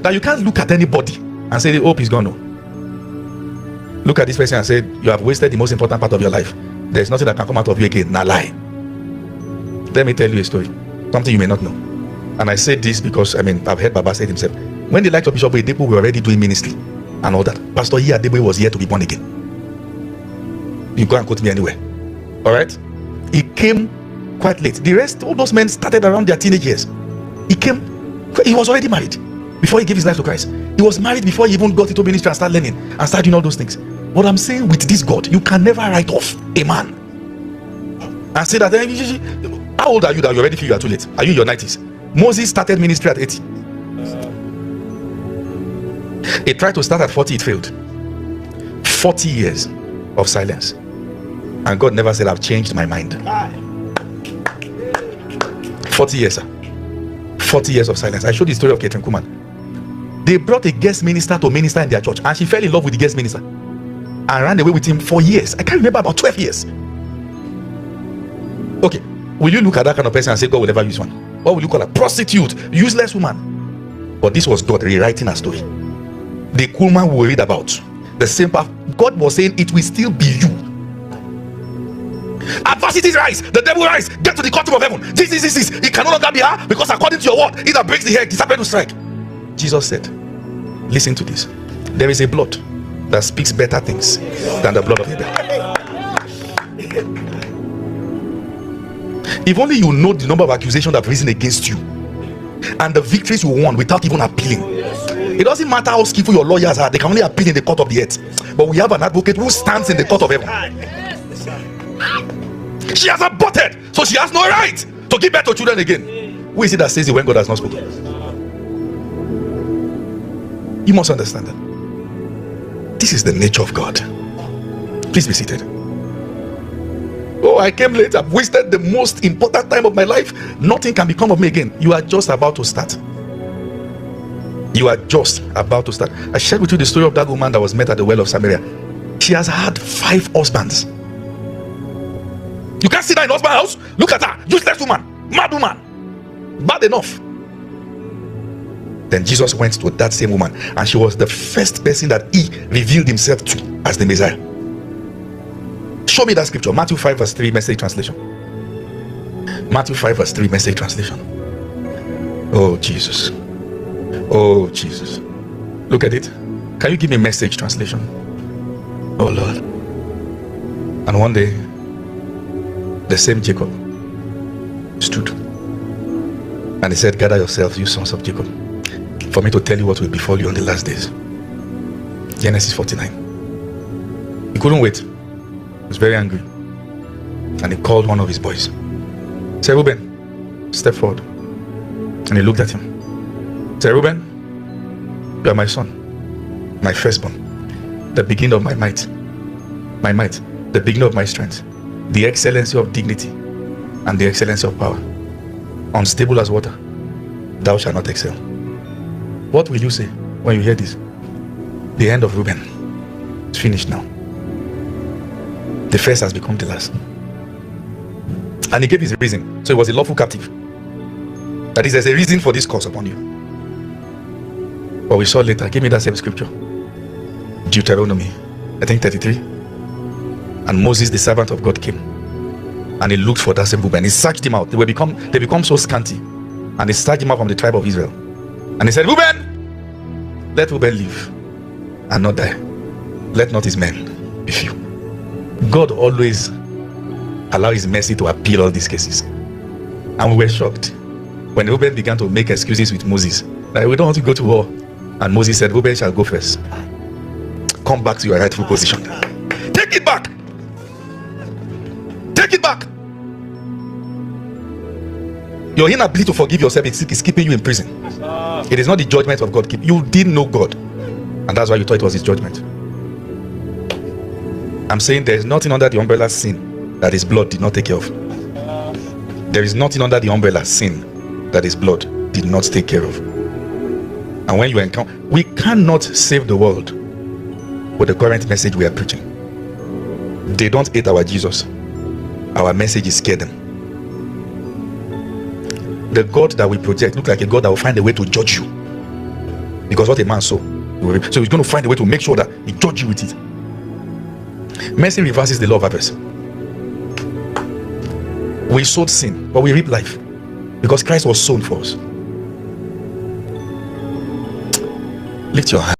that you can't look at anybody and say the hope is gone. No. Look at this person and say, you have wasted the most important part of your life. There's nothing that can come out of you again. Now lie. Let me tell you a story, something you may not know. And I say this because I've heard Baba say it himself. When the likes of Bishop Oyedepo were already doing ministry and all that, Pastor Yi Adeboye was here to be born again. You go and quote me anywhere. All right? He came quite late. The rest, all those men started around their teenage years. He was already married before he gave his life to Christ. He was married before he even got into ministry and started learning and started doing all those things. What I'm saying with this God, you can never write off a man and say that, how old are you that you already feel you are too late? Are you in your 90s? Moses started ministry at 80. He tried to start at 40, it failed. 40 years of silence. And God never said, I've changed my mind. 40 years, sir. 40 years of silence. I showed the story of Catherine Kuhlman. They brought a guest minister to minister in their church, and she fell in love with the guest minister and ran away with him for years. I can't remember, about 12 years. Okay, will you look at that kind of person and say God will never use one? What will you call her? Prostitute, useless woman. But this was God rewriting her story. The Kuhlman we read about, the same path, God was saying it will still be you. Adversities rise, the devil rise, get to the courtroom of heaven. This. It can no longer be her, because according to your word, he that breaks the head, the serpent will strike. Jesus said, listen to this. There is a blood that speaks better things than the blood of Abel. If only you know the number of accusations that have risen against you and the victories you won without even appealing. It doesn't matter how skillful your lawyers are, they can only appeal in the court of the earth. But we have an advocate who stands in the court of heaven. She has aborted, so she has no right to give birth to children again. Who is it that says it when God has not spoken? You must understand that. This is the nature of God. Please be seated. Oh, I came late. I've wasted the most important time of my life. Nothing can become of me again. You are just about to start. You are just about to start. I shared with you the story of that woman that was met at the well of Samaria. She has had 5 husbands. You can't sit down in husband's house. Look at her, useless woman, mad woman, bad enough. Then Jesus went to that same woman, and she was the first person that he revealed himself to as the Messiah. Show me that scripture. Matthew 5 verse 3, Message translation. Matthew 5 verse 3, Message translation. Oh Jesus, oh Jesus. Look at it. Can you give me Message translation? Oh Lord. And one day, the same Jacob stood and he said, gather yourselves, you sons of Jacob, for me to tell you what will befall you on the last days. Genesis 49. He couldn't wait. He was very angry, and he called one of his boys. He said, Reuben, step forward. And he looked at him. He said, Reuben, you are my son, my firstborn, the beginning of my might, the beginning of my strength, the excellency of dignity and the excellency of power. Unstable as water, thou shalt not excel. What will you say when you hear this? The end of Reuben is finished now. The first has become the last. And he gave his reason. So he was a lawful captive. That is, there's a reason for this curse upon you. But we saw later, give me that same scripture, Deuteronomy, I think 33. And Moses, the servant of God, came and he looked for that same Reuben. He searched him out. They become so scanty, and he searched him out from the tribe of Israel. And he said, Reuben, let Reuben live and not die. Let not his men be few. God always allows his mercy to appeal all these cases. And we were shocked when Reuben began to make excuses with Moses. Like, we don't want to go to war. And Moses said, Reuben shall go first. Come back to your rightful position. Take it back. Take it back. Your inability to forgive yourself is keeping you in prison. It is not the judgment of God. You didn't know God, and that's why you thought it was his judgment. I'm saying there is nothing under the umbrella sin that his blood did not take care of. There is nothing under the umbrella sin that his blood did not take care of. And when you encounter, we cannot save the world with the current message we are preaching. They don't hate our Jesus. Our message is scare them. The God that we project looks like a God that will find a way to judge you. Because what a man sow, so he's going to find a way to make sure that he judges you with it. Mercy reverses the law of harvest. We sowed sin, but we reap life because Christ was sown for us. Lift your hand.